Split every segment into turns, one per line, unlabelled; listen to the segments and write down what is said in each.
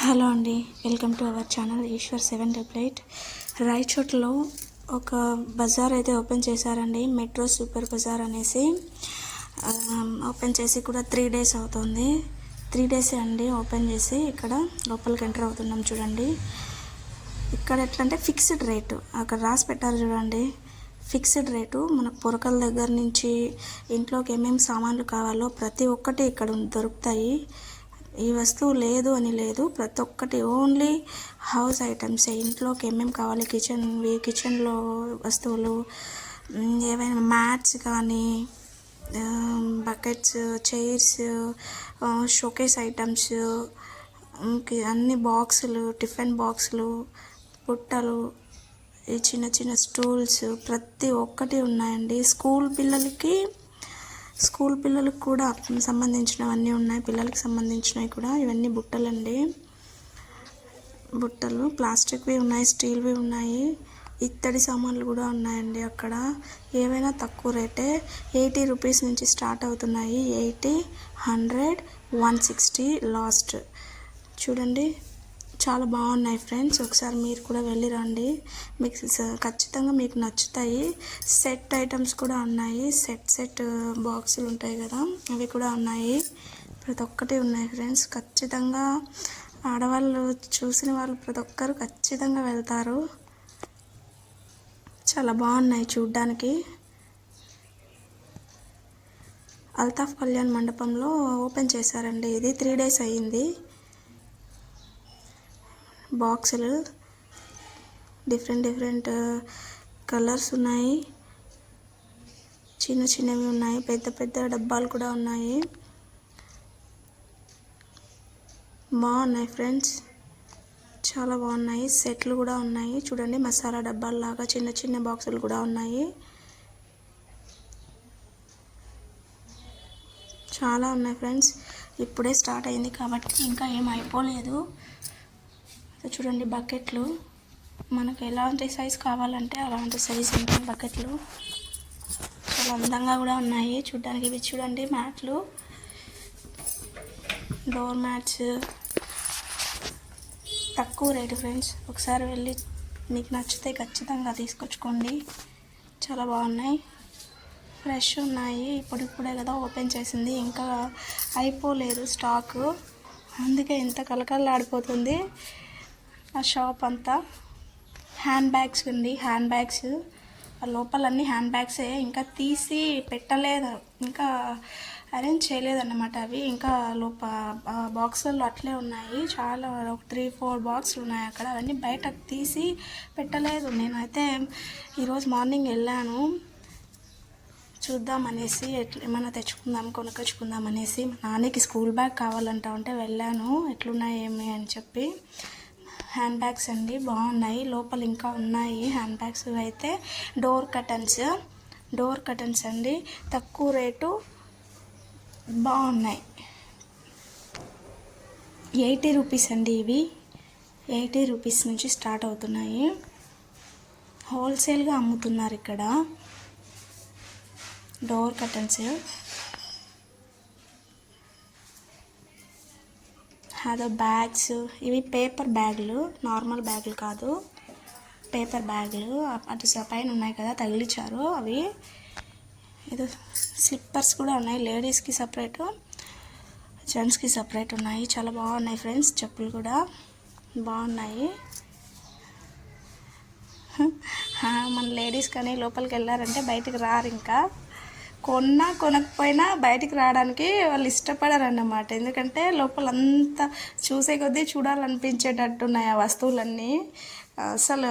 Hello అండి, welcome to our channel Eshwar 788. రాయచోట్లో ఒక బజార్ అయితే ఓపెన్ చేశారండి. మెట్రో సూపర్ బజార్ అనేసి ఓపెన్ చేసి కూడా 3 days అవుతుంది. 3 days అండి ఓపెన్ చేసి. ఇక్కడ లోపలికి ఎంటర్ అవుతున్నాం చూడండి. ఇక్కడ ఎట్లా అంటే ఫిక్స్డ్ రేటు అక్కడ రాసి పెట్టారు చూడండి. ఫిక్స్డ్ రేటు మనకు పొరకల దగ్గర నుంచి ఇంట్లోకి ఏమేమి సామాన్లు కావాలో ప్రతి ఒక్కటి ఇక్కడ దొరుకుతాయి. ఈ వస్తువు లేదు అని లేదు, ప్రతి ఒక్కటి ఓన్లీ హౌస్ ఐటమ్స్. ఇంట్లోకి ఏమేమి కావాలి, కిచెన్లో వస్తువులు, ఏవైనా మ్యాట్స్ కానీ, బకెట్స్, చైర్స్, షోకేస్ ఐటమ్స్, అన్ని బాక్సులు, టిఫిన్ బాక్సులు, బుట్టలు, ఈ చిన్న చిన్న స్టూల్స్ ప్రతి ఒక్కటి ఉన్నాయండి. స్కూల్ పిల్లలకు కూడా సంబంధించినవన్నీ ఉన్నాయి. పిల్లలకి సంబంధించినవి కూడా ఇవన్నీ బుట్టలండి. బుట్టలు ప్లాస్టిక్వి ఉన్నాయి, స్టీల్వి ఉన్నాయి, ఇత్తడి సామాన్లు కూడా ఉన్నాయండి. అక్కడ ఏవైనా తక్కువ రేటే. 80 రూపీస్ నుంచి స్టార్ట్ అవుతున్నాయి. 80, 100, 160 లాస్ట్. చూడండి, చాలా బాగున్నాయి ఫ్రెండ్స్. ఒకసారి మీరు కూడా వెళ్ళి రండి, మీకు ఖచ్చితంగా మీకు నచ్చుతాయి. సెట్ ఐటమ్స్ కూడా ఉన్నాయి. సెట్ బాక్సులు ఉంటాయి కదా, అవి కూడా ఉన్నాయి. ప్రతి ఒక్కటి ఉన్నాయి ఫ్రెండ్స్. ఖచ్చితంగా ఆడవాళ్ళు చూసిన వాళ్ళు ప్రతి ఒక్కరు ఖచ్చితంగా వెళ్తారు. చాలా బాగున్నాయి చూడ్డానికి. అల్తాఫ్ కళ్యాణ్ మండపంలో ఓపెన్ చేశారండి. ఇది 3 days అయ్యింది. బాక్సులు డిఫరెంట్ కలర్స్ ఉన్నాయి. చిన్న చిన్నవి ఉన్నాయి, పెద్ద డబ్బాలు కూడా ఉన్నాయి. బాగున్నాయి ఫ్రెండ్స్, చాలా బాగున్నాయి. సెట్లు కూడా ఉన్నాయి చూడండి. మసాలా డబ్బాలు లాగా చిన్న చిన్న బాక్సులు కూడా ఉన్నాయి. చాలా ఉన్నాయి ఫ్రెండ్స్. ఇప్పుడే స్టార్ట్ అయింది కాబట్టి ఇంకా ఏం అయిపోలేదు. చూడండి, బకెట్లు మనకు ఎలాంటి సైజు కావాలంటే అలాంటి సైజు ఉంటాయి బకెట్లు. చాలా అందంగా కూడా ఉన్నాయి చూడడానికి. ఇవి చూడండి, మ్యాట్లు, డోర్ మ్యాట్స్. తక్కువ రేటు ఫ్రెండ్స్. ఒకసారి వెళ్ళి మీకు నచ్చితే ఖచ్చితంగా తీసుకొచ్చుకోండి. చాలా బాగున్నాయి, ఫ్రెష్ ఉన్నాయి. ఇప్పుడే కదా ఓపెన్ చేసింది, ఇంకా అయిపోలేదు స్టాకు. అందుకే ఇంత కలకలలాడిపోతుంది ఆ షాప్ అంతా. హ్యాండ్ బ్యాగ్స్ ఉంది, హ్యాండ్ బ్యాగ్స్ లోపలన్నీ హ్యాండ్ బ్యాగ్సే. ఇంకా తీసి పెట్టలేదు, ఇంకా అరేంజ్ చేయలేదన్నమాట. అవి ఇంకా బాక్సుల్లో అట్లే ఉన్నాయి. చాలా 3-4 బాక్సులు ఉన్నాయి అక్కడ. అవన్నీ బయట తీసి పెట్టలేదు. నేనైతే ఈరోజు మార్నింగ్ వెళ్ళాను చూద్దామనేసి, ఏమైనా కొనుక్కొచ్చుకుందాం అనేసి. మా నాన్నకి స్కూల్ బ్యాగ్ కావాలంటా ఉంటే వెళ్ళాను, ఎట్లున్నాయి ఏమి అని చెప్పి. హ్యాండ్ బ్యాగ్స్ అండి, బాగున్నాయి. లోపల ఇంకా ఉన్నాయి హ్యాండ్ బ్యాగ్స్ అయితే. డోర్ కర్టన్స్ అండి, తక్కువ రేటు, బాగున్నాయి. 80 రూపీస్ అండి. ఇవి 80 రూపీస్ నుంచి స్టార్ట్ అవుతున్నాయి. హోల్సేల్గా అమ్ముతున్నారు ఇక్కడ డోర్ కర్టన్స్. అదో బ్యాగ్స్, ఇవి పేపర్ బ్యాగులు, నార్మల్ బ్యాగులు కాదు, పేపర్ బ్యాగులు. అటు పైన ఉన్నాయి కదా, తగిలించారు అవి. ఏదో స్లిప్పర్స్ కూడా ఉన్నాయి, లేడీస్కి సపరేటు, జెంట్స్కి సపరేట్ ఉన్నాయి. చాలా బాగున్నాయి ఫ్రెండ్స్. చెప్పులు కూడా బాగున్నాయి. మన లేడీస్ కానీ లోపలికి వెళ్ళారంటే బయటికి రారు. ఇంకా కొనకపోయినా బయటికి రావడానికి వాళ్ళు ఇష్టపడరన్నమాట. ఎందుకంటే లోపలంతా చూసే కొద్దీ చూడాలనిపించేటట్టున్నాయి ఆ వస్తువులన్నీ. అసలు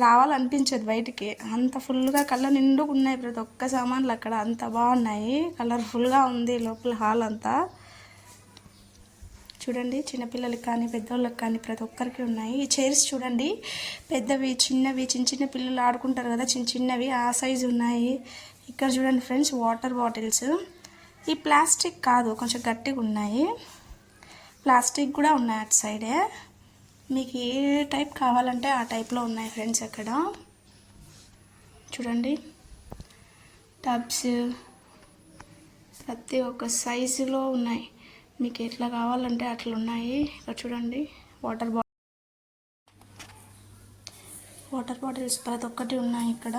రావాలనిపించదు బయటికి, అంత ఫుల్గా కళ్ళ నిండుగా ఉన్నాయి ప్రతి ఒక్క సామాన్లు అక్కడ. అంత బాగున్నాయి, కలర్ఫుల్గా ఉంది లోపల హాల్ అంతా. చూడండి, చిన్నపిల్లలకి కానీ పెద్దవాళ్ళకి కానీ ప్రతి ఒక్కరికి ఉన్నాయి. ఈ చైర్స్ చూడండి, పెద్దవి, చిన్నవి, చిన్న పిల్లలు ఆడుకుంటారు కదా, చిన్నవి, ఆ సైజు ఉన్నాయి. ఇక్కడ చూడండి ఫ్రెండ్స్, వాటర్ బాటిల్స్. ఈ ప్లాస్టిక్ కాదు, కొంచెం గట్టిగా ఉన్నాయి. ప్లాస్టిక్ కూడా ఉన్నాయి అటు సైడే. మీకు ఏ టైప్ కావాలంటే ఆ టైప్లో ఉన్నాయి ఫ్రెండ్స్. అక్కడ చూడండి, టబ్స్ ప్రతి ఒక్క సైజులో ఉన్నాయి. మీకు ఎట్లా కావాలంటే అట్లా ఉన్నాయి. ఇక్కడ చూడండి, వాటర్ బాటిల్స్ ప్రతి ఒక్కటి ఉన్నాయి ఇక్కడ.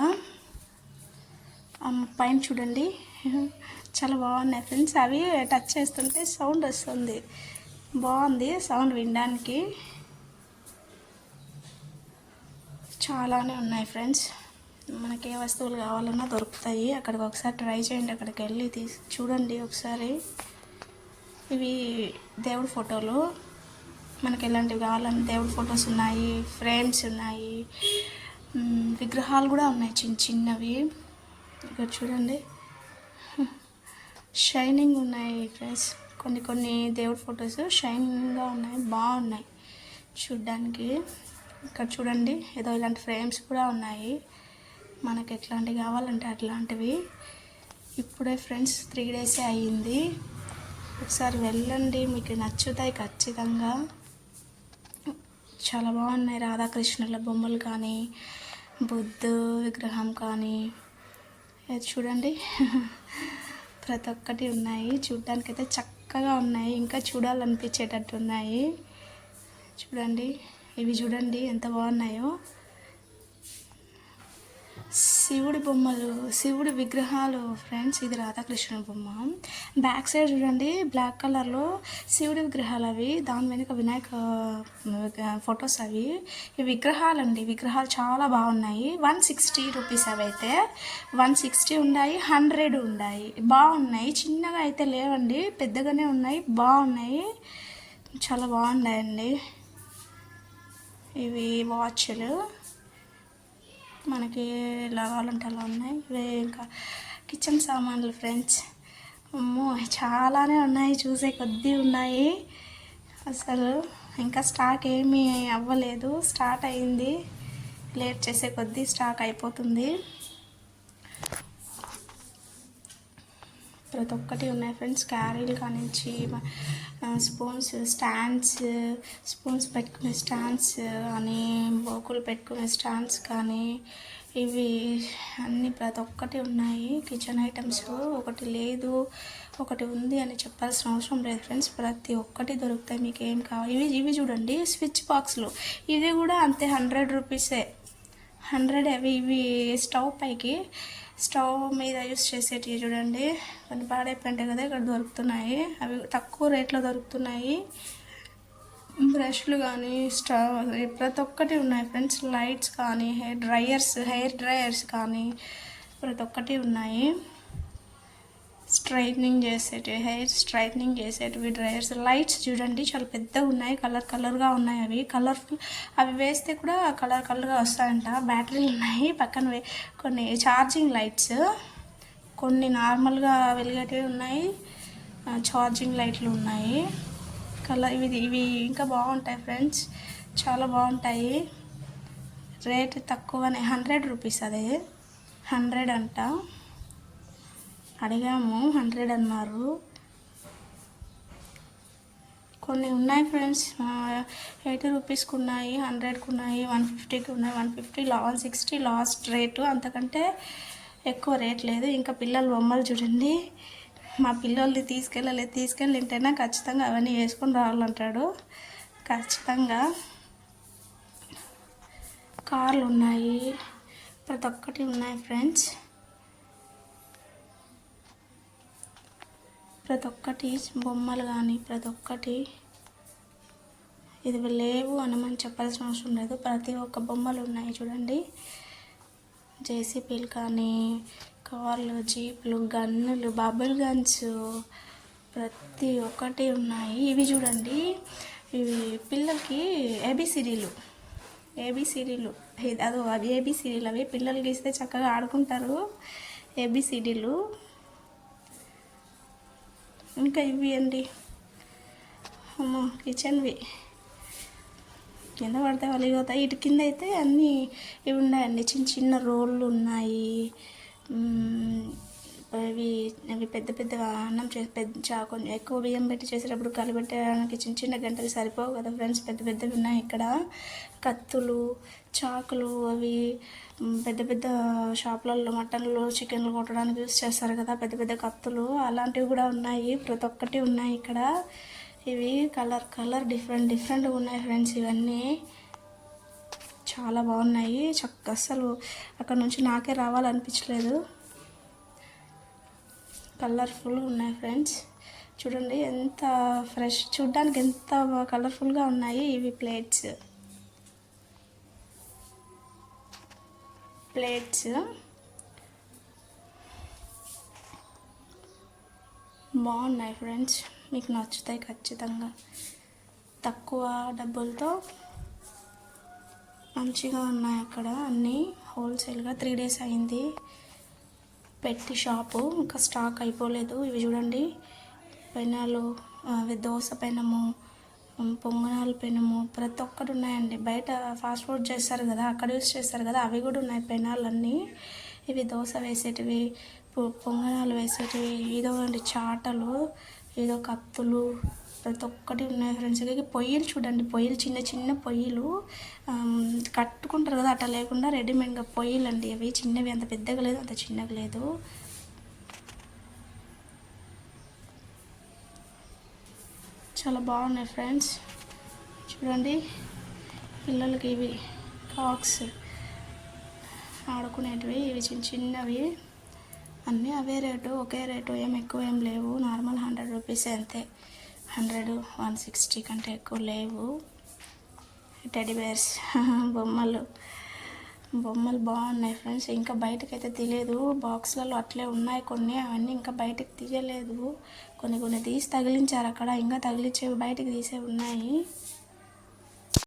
పైన చూడండి చాలా బాగున్నాయి ఫ్రెండ్స్. అవి టచ్ చేస్తుంటే సౌండ్ వస్తుంది, బాగుంది సౌండ్ వినడానికి. చాలానే ఉన్నాయి ఫ్రెండ్స్. మనకి ఏ వస్తువులు కావాలన్నా దొరుకుతాయి. అక్కడికి ఒకసారి ట్రై చేయండి, అక్కడికి వెళ్ళి చూడండి ఒకసారి. ఇవి దేవుడి ఫోటోలు, మనకి ఎలాంటివి కావాలన్నా దేవుడి ఫొటోస్ ఉన్నాయి, ఫ్రేమ్స్ ఉన్నాయి, విగ్రహాలు కూడా ఉన్నాయి చిన్న చిన్నవి. ఇక్కడ చూడండి షైనింగ్ ఉన్నాయి ఫ్రెండ్స్. కొన్ని దేవుడి ఫొటోస్ షైనింగ్గా ఉన్నాయి, బాగున్నాయి చూడ్డానికి. ఇక్కడ చూడండి ఏదో ఇలాంటి ఫ్రేమ్స్ కూడా ఉన్నాయి, మనకి ఎట్లాంటివి కావాలంటే అట్లాంటివి. ఇప్పుడే ఫ్రెండ్స్ 3 డేసే అయ్యింది. ఒకసారి వెళ్ళండి, మీకు నచ్చుతాయి ఖచ్చితంగా. చాలా బాగున్నాయి. రాధాకృష్ణుల బొమ్మలు కానీ, బుద్ధ విగ్రహం కానీ చూడండి ప్రతి ఒక్కటి ఉన్నాయి. చూడ్డానికైతే చక్కగా ఉన్నాయి, ఇంకా చూడాలనిపించేటట్టు ఉన్నాయి. చూడండి ఇవి చూడండి ఎంత బాగున్నాయో. శివుడి బొమ్మలు, శివుడి విగ్రహాలు ఫ్రెండ్స్. ఇది రాధాకృష్ణ బొమ్మ. బ్యాక్ సైడ్ చూడండి బ్లాక్ కలర్లో శివుడి విగ్రహాలు అవి, దాని వెనుక వినాయక ఫొటోస్ అవి. ఈ విగ్రహాలు అండి, విగ్రహాలు చాలా బాగున్నాయి. 160 రూపీస్ అవి అయితే. 160 ఉన్నాయి, 100 ఉన్నాయి. బాగున్నాయి, చిన్నగా అయితే లేవండి, పెద్దగానే ఉన్నాయి, బాగున్నాయి, చాలా బాగున్నాయండి. ఇవి వాచ్లు మనకి ఎలా కావాలంటే అలా ఉన్నాయి. ఇవే ఇంకా కిచెన్ సామాన్లు ఫ్రెండ్స్. అమ్మో చాలానే ఉన్నాయి, చూసే కొద్దీ ఉన్నాయి. అసలు ఇంకా స్టాక్ ఏమీ అవ్వలేదు, స్టార్ట్ అయింది, లేట్ చేసే కొద్దీ స్టాక్ అయిపోతుంది. ప్రతి ఒక్కటి ఉన్నాయి ఫ్రెండ్స్. క్యారీలు కానించి స్పూన్స్, స్టాండ్స్, స్పూన్స్ పెట్టుకునే స్టాండ్స్ కానీ, బోకులు పెట్టుకునే స్టాండ్స్ కానీ, ఇవి అన్నీ ప్రతి ఒక్కటి ఉన్నాయి. కిచెన్ ఐటమ్స్ ఒకటి లేదు ఒకటి ఉంది అని చెప్పాల్సిన అవసరం లేదు ఫ్రెండ్స్. ప్రతి ఒక్కటి దొరుకుతాయి, మీకు ఏం కావాలి. ఇవి చూడండి స్విచ్ బాక్స్లు, ఇవి కూడా అంతే 100 రూపీసే. 100 అవి. ఇవి స్టవ్ పైకి, స్టవ్ మీద యూస్ చేసేటివి చూడండి. కొన్ని పాడైపోయింటాయి కదా, ఇక్కడ దొరుకుతున్నాయి. అవి తక్కువ రేట్లో దొరుకుతున్నాయి. బ్రష్లు కానీ, స్టవ్ ప్రతి ఒక్కటి ఉన్నాయి ఫ్రెండ్స్. లైట్స్ కానీ, హెయిర్ డ్రయర్స్ కానీ ప్రతి ఒక్కటి ఉన్నాయి. స్ట్రైట్నింగ్ చేసేటివి, హెయిర్ స్ట్రైట్నింగ్ చేసేటివి డ్రయర్స్. లైట్స్ చూడండి చాలా పెద్దగా ఉన్నాయి, కలర్గా ఉన్నాయి. అవి కలర్ఫుల్, అవి వేస్తే కూడా కలర్గా వస్తాయంట. బ్యాటరీలు ఉన్నాయి పక్కన. కొన్ని ఛార్జింగ్ లైట్స్, కొన్ని నార్మల్గా వెలిగేటివి ఉన్నాయి, ఛార్జింగ్ లైట్లు ఉన్నాయి. ఇవి ఇంకా బాగుంటాయి ఫ్రెండ్స్, చాలా బాగుంటాయి. రేట్ తక్కువనే, 100 రూపీస్. అదే 100 అంట. అడిగాము 100 అన్నారు. కొన్ని ఉన్నాయి ఫ్రెండ్స్, 80 రూపీస్కి ఉన్నాయి, 100కి ఉన్నాయి, 150కి ఉన్నాయి. 160 లాస్ట్ రేటు, అంతకంటే ఎక్కువ రేట్ లేదు. ఇంకా పిల్లల బొమ్మలు చూడండి. మా పిల్లల్ని తీసుకెళ్ళింటేనా ఖచ్చితంగా అవన్నీ వేసుకొని రావాలంటాడు ఖచ్చితంగా. కార్లు ఉన్నాయి, ప్రతి ఒక్కటి ఉన్నాయి ఫ్రెండ్స్. ప్రతి ఒక్కటి బొమ్మలు కానీ ప్రతి ఒక్కటి. ఇది లేవు అని మనం చెప్పాల్సిన అవసరం లేదు, ప్రతి ఒక్క బొమ్మలు ఉన్నాయి చూడండి. జేసీబీలు కానీ, కార్లు, జీపులు, గన్నులు, బబుల్ గన్స్ ప్రతి ఒక్కటి ఉన్నాయి. ఇవి చూడండి, ఇవి పిల్లలకి ఏబిసిడీలు అదో అవి ఏబిసిడీలు. అవి పిల్లలు గీస్తే చక్కగా ఆడుకుంటారు, ఏబిసిడీలు. ఇంకా ఇవి అండి, అమ్మో కిచెన్వి, కింద పడితే వలిగిపోతాయి. ఇటు కింద అయితే అన్నీ ఇవి ఉన్నాయండి, చిన్న చిన్న రోళ్ళు ఉన్నాయి. అవి పెద్దగా అన్నం కొంచెం ఎక్కువ బియ్యం పెట్టి చేసేటప్పుడు కలిపెట్టడానికి చిన్న గంటలు సరిపోవు కదా ఫ్రెండ్స్, పెద్దవి ఉన్నాయి ఇక్కడ. కత్తులు, చాకులు, అవి పెద్ద షాపులలో మటన్లు, చికెన్లు కొట్టడానికి యూస్ చేస్తారు కదా, పెద్ద కత్తులు, అలాంటివి కూడా ఉన్నాయి. ప్రతి ఒక్కటి ఉన్నాయి ఇక్కడ. ఇవి కలర్ డిఫరెంట్గా ఉన్నాయి ఫ్రెండ్స్. ఇవన్నీ చాలా బాగున్నాయి. అస్సలు అక్కడ నుంచి నాకే రావాలనిపించలేదు. కలర్ఫుల్ ఉన్నాయి ఫ్రెండ్స్. చూడండి ఎంత ఫ్రెష్, చూడ్డానికి ఎంత కలర్ఫుల్గా ఉన్నాయి. ఇవి ప్లేట్స్ బాగున్నాయి ఫ్రెండ్స్. మీకు నచ్చుతాయి ఖచ్చితంగా. తక్కువ డబ్బులతో మంచిగా ఉన్నాయి. అక్కడ అన్నీ హోల్సేల్గా 3 days అయింది పెట్టి షాపు, ఇంకా స్టాక్ అయిపోలేదు. ఇవి చూడండి పెనాలు, అవి దోశ పెనము, పొంగనాల పెనము, ప్రతి ఒక్కటి ఉన్నాయండి. బయట ఫాస్ట్ ఫుడ్ చేస్తారు కదా, అక్కడ యూస్ చేస్తారు కదా, అవి కూడా ఉన్నాయి పెనాలన్నీ. ఇవి దోశ వేసేటివి, పొంగనాలు వేసేటివి, ఏదో అండి చాటలు, ఏదో కత్తులు, ప్రతి ఒక్కటి ఉన్నాయి ఫ్రెండ్స్. పొయ్యిలు చూడండి, పొయ్యిలు చిన్న పొయ్యిలు కట్టుకుంటారు కదా, అట్లా లేకుండా రెడీమేడ్గా పొయ్యిలు అండి అవి. చిన్నవి, అంత పెద్దగా లేదు, అంత చిన్నగా లేదు. చాలా బాగున్నాయి ఫ్రెండ్స్. చూడండి పిల్లలకి ఇవి కాక్స్ ఆడుకునేటివి, ఇవి చిన్నవి అన్నీ అవే రేటు, ఒకే రేటు, ఏం ఎక్కువ ఏం లేవు. నార్మల్ 100 రూపీస్ అంతే. 100, 160 కంటే ఎక్కువ లేవు. టెడ్డీ బేర్స్ బొమ్మలు బాగున్నాయి ఫ్రెండ్స్. ఇంకా బయటకైతే తీయలేదు, బాక్స్లలో అట్లే ఉన్నాయి కొన్ని, అవన్నీ ఇంకా బయటకు తీయలేదు. కొన్ని తీసి తగిలించారు అక్కడ, ఇంకా తగిలించేవి బయటకు తీసే ఉన్నాయి.